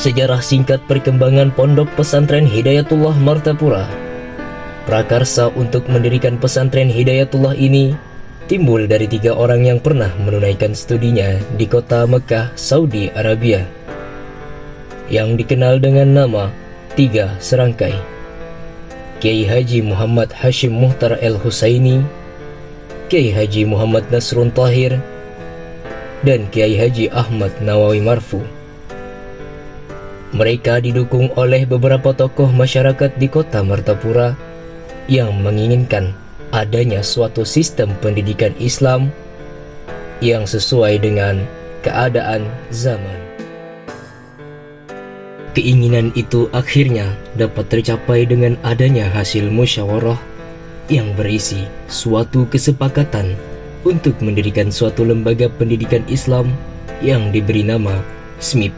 Sejarah singkat perkembangan Pondok Pesantren Hidayatullah Martapura. Prakarsa untuk mendirikan pesantren Hidayatullah ini timbul dari 3 orang yang pernah menunaikan studinya di kota Mekah, Saudi Arabia, yang dikenal dengan nama 3 Serangkai: Kiai Haji Muhammad Hashim Muhtar El-Husaini, Kiai Haji Muhammad Nasrun Tahir, dan Kiai Haji Ahmad Nawawi Marfu. Mereka didukung oleh beberapa tokoh masyarakat di kota Martapura yang menginginkan adanya suatu sistem pendidikan Islam yang sesuai dengan keadaan zaman. Keinginan itu akhirnya dapat tercapai dengan adanya hasil musyawarah yang berisi suatu kesepakatan untuk mendirikan suatu lembaga pendidikan Islam yang diberi nama SMIP,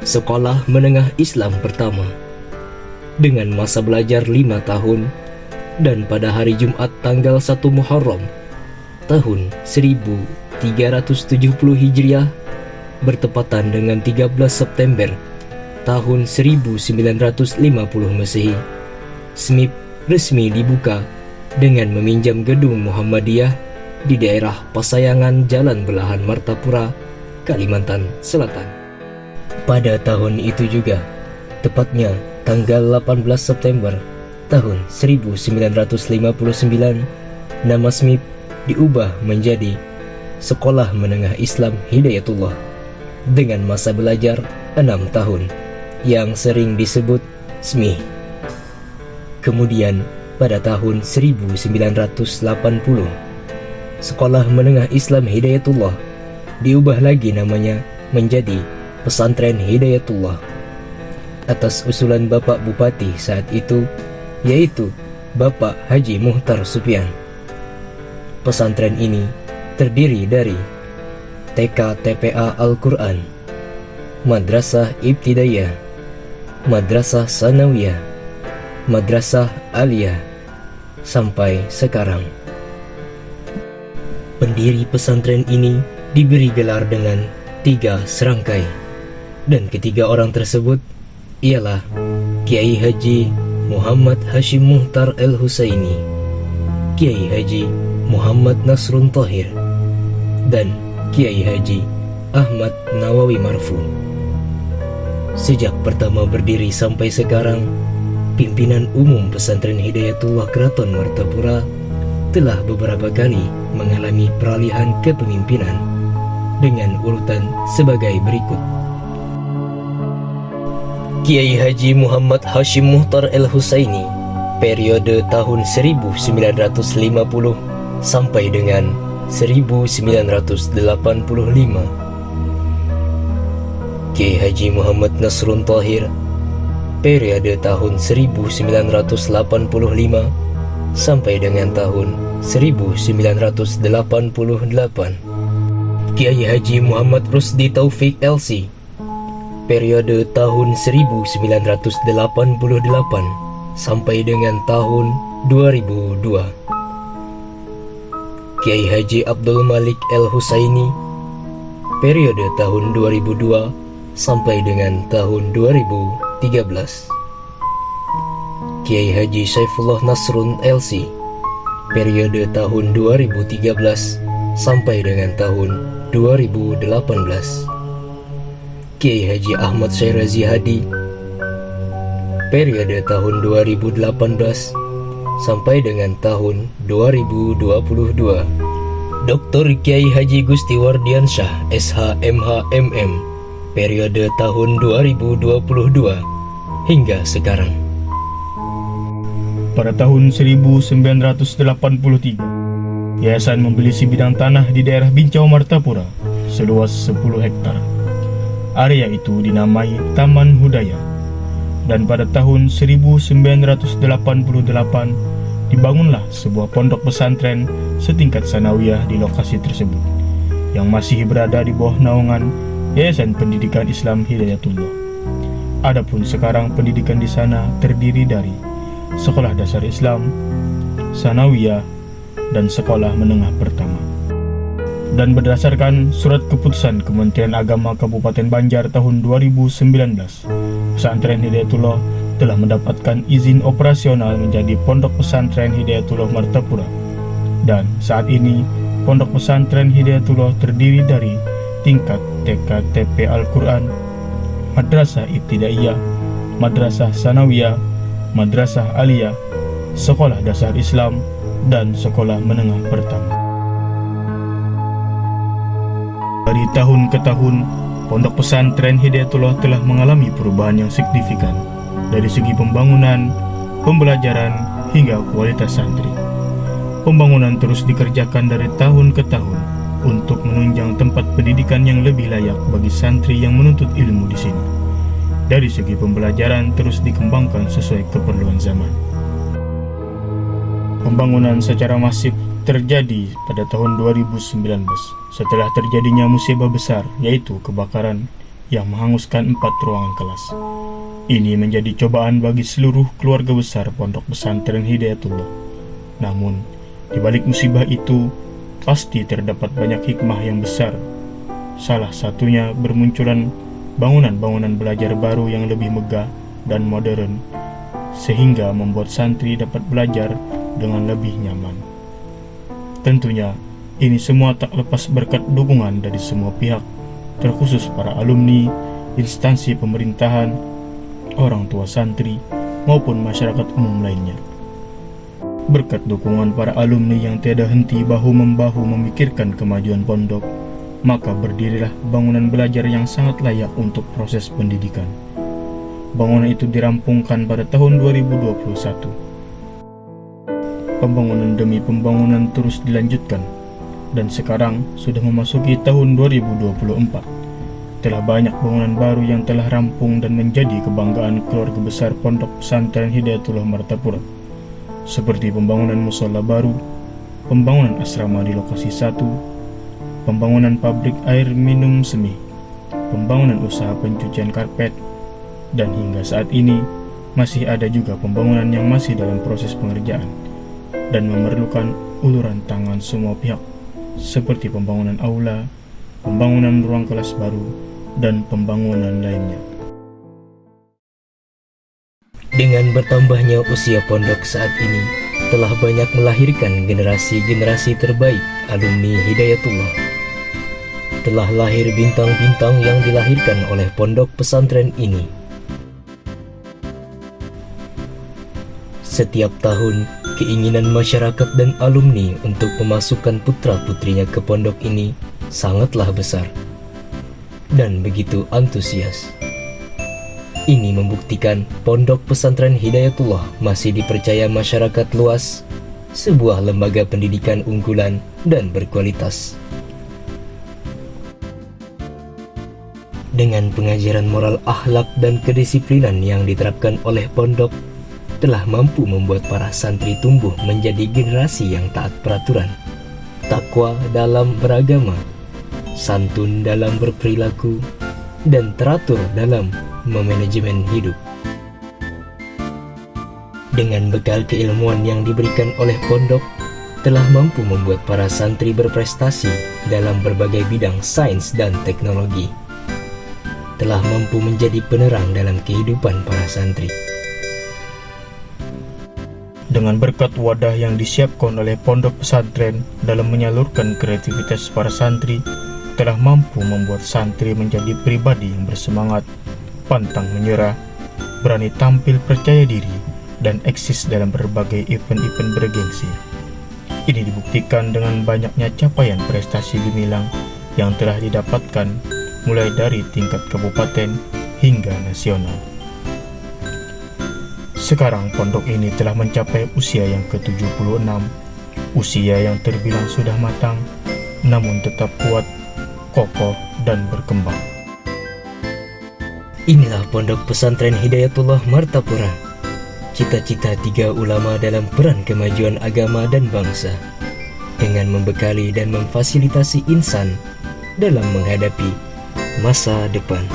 Sekolah Menengah Islam Pertama, dengan masa belajar 5 tahun, dan pada hari Jumat tanggal 1 Muharram tahun 1370 Hijriah bertepatan dengan 13 September tahun 1950 Masehi, SMIP resmi dibuka dengan meminjam gedung Muhammadiyah di daerah Pasayangan, Jalan Belahan Martapura, Kalimantan Selatan. Pada tahun itu juga, tepatnya tanggal 18 September tahun 1959, nama SMIP diubah menjadi Sekolah Menengah Islam Hidayatullah dengan masa belajar 6 tahun yang sering disebut SMI. Kemudian pada tahun 1980, Sekolah Menengah Islam Hidayatullah diubah lagi namanya menjadi Pesantren Hidayatullah atas usulan Bapak Bupati saat itu, yaitu Bapak Haji Muhtar Supyan. Pesantren ini terdiri dari TK TPA Al-Quran, Madrasah Ibtidaiyah, Madrasah Sanawiyah, Madrasah Aliyah, sampai sekarang. Pendiri pesantren ini diberi gelar dengan 3 serangkai, dan ketiga orang tersebut ialah Kiai Haji Muhammad Hashim Muhtar El-Husaini, Kiai Haji Muhammad Nasrun Tahir, dan Kiai Haji Ahmad Nawawi Marfu. Sejak pertama berdiri sampai sekarang, pimpinan umum Pesantren Hidayatullah Keraton Martapura telah beberapa kali mengalami peralihan kepemimpinan dengan urutan sebagai berikut: Kiai Haji Muhammad Hashim Muhtar El-Husaini periode tahun 1950 sampai dengan 1985. Kiai Haji Muhammad Nasrun Tahir periode tahun 1985 sampai dengan tahun 1988. Kiai Haji Muhammad Rusdi Taufik LC periode tahun 1988 sampai dengan tahun 2002. Kiai Haji Abdul Malik El-Husaini periode tahun 2002 sampai dengan tahun 2013. Kiai Haji Saifullah Nasrun LC periode tahun 2013 sampai dengan tahun 2018. Kiai Haji Ahmad Syairazi Hadi periode tahun 2018 sampai dengan tahun 2022. Dr. Kiai Haji Gusti Wardiansyah SH MH MM periode tahun 2022 hingga sekarang. Pada tahun 1983, yayasan membeli sebidang tanah di daerah Bincau Martapura seluas 10 hektar. Area itu dinamai Taman Hudaya, dan pada tahun 1988 dibangunlah sebuah pondok pesantren setingkat sanawiyah di lokasi tersebut yang masih berada di bawah naungan Yayasan Pendidikan Islam Hidayatullah. Adapun sekarang pendidikan di sana terdiri dari Sekolah Dasar Islam, Sanawiyah, dan Sekolah Menengah Pertama. Dan berdasarkan surat keputusan Kementerian Agama Kabupaten Banjar tahun 2019, Pesantren Hidayatullah telah mendapatkan izin operasional menjadi Pondok Pesantren Hidayatullah Martapura. Dan saat ini, Pondok Pesantren Hidayatullah terdiri dari tingkat TK TP Al-Quran, Madrasah Ibtidaiyah, Madrasah Sanawiyah, Madrasah Aliyah, Sekolah Dasar Islam, dan Sekolah Menengah Pertama. Dari tahun ke tahun, Pondok Pesantren Hidayatullah telah mengalami perubahan yang signifikan dari segi pembangunan, pembelajaran, hingga kualitas santri. Pembangunan terus dikerjakan dari tahun ke tahun untuk menunjang tempat pendidikan yang lebih layak bagi santri yang menuntut ilmu di sini. Dari segi pembelajaran terus dikembangkan sesuai keperluan zaman. Pembangunan secara masif terjadi pada tahun 2019 setelah terjadinya musibah besar, yaitu kebakaran yang menghanguskan 4 ruangan kelas. Ini menjadi cobaan bagi seluruh keluarga besar Pondok Pesantren Hidayatullah. Namun, di balik musibah itu pasti terdapat banyak hikmah yang besar. Salah satunya bermunculan bangunan-bangunan belajar baru yang lebih megah dan modern, sehingga membuat santri dapat belajar dengan lebih nyaman. Tentunya, ini semua tak lepas berkat dukungan dari semua pihak, terkhusus para alumni, instansi pemerintahan, orang tua santri, maupun masyarakat umum lainnya. Berkat dukungan para alumni yang tiada henti bahu-membahu memikirkan kemajuan pondok, maka berdirilah bangunan belajar yang sangat layak untuk proses pendidikan. Bangunan itu dirampungkan pada tahun 2021. Pembangunan demi pembangunan terus dilanjutkan, dan sekarang sudah memasuki tahun 2024. Telah banyak bangunan baru yang telah rampung dan menjadi kebanggaan keluarga besar Pondok Pesantren Hidayatullah Martapura, seperti pembangunan musola baru, pembangunan asrama di lokasi 1, pembangunan pabrik air minum semi, pembangunan usaha pencucian karpet, dan hingga saat ini masih ada juga pembangunan yang masih dalam proses pengerjaan dan memerlukan uluran tangan semua pihak, seperti pembangunan aula, pembangunan ruang kelas baru, dan pembangunan lainnya. Dengan bertambahnya usia pondok saat ini, telah banyak melahirkan generasi-generasi terbaik alumni Hidayatullah. Telah lahir bintang-bintang yang dilahirkan oleh pondok pesantren ini. Setiap tahun, keinginan masyarakat dan alumni untuk memasukkan putra-putrinya ke pondok ini sangatlah besar dan begitu antusias. Ini membuktikan Pondok Pesantren Hidayatullah masih dipercaya masyarakat luas, sebuah lembaga pendidikan unggulan dan berkualitas. Dengan pengajaran moral akhlak dan kedisiplinan yang diterapkan oleh pondok, telah mampu membuat para santri tumbuh menjadi generasi yang taat peraturan, takwa dalam beragama, santun dalam berperilaku, dan teratur dalam memanajemen hidup. Dengan bekal keilmuan yang diberikan oleh pondok, telah mampu membuat para santri berprestasi dalam berbagai bidang sains dan teknologi. Telah mampu menjadi penerang dalam kehidupan para santri. Dengan berkat wadah yang disiapkan oleh pondok pesantren dalam menyalurkan kreativitas para santri, telah mampu membuat santri menjadi pribadi yang bersemangat, pantang menyerah, berani tampil percaya diri, dan eksis dalam berbagai event-event bergengsi. Ini dibuktikan dengan banyaknya capaian prestasi gemilang yang telah didapatkan mulai dari tingkat kabupaten hingga nasional. Sekarang pondok ini telah mencapai usia yang ke-76, usia yang terbilang sudah matang, namun tetap kuat, kokoh, dan berkembang. Inilah Pondok Pesantren Hidayatullah Martapura, cita-cita 3 ulama dalam peran kemajuan agama dan bangsa, dengan membekali dan memfasilitasi insan dalam menghadapi masa depan.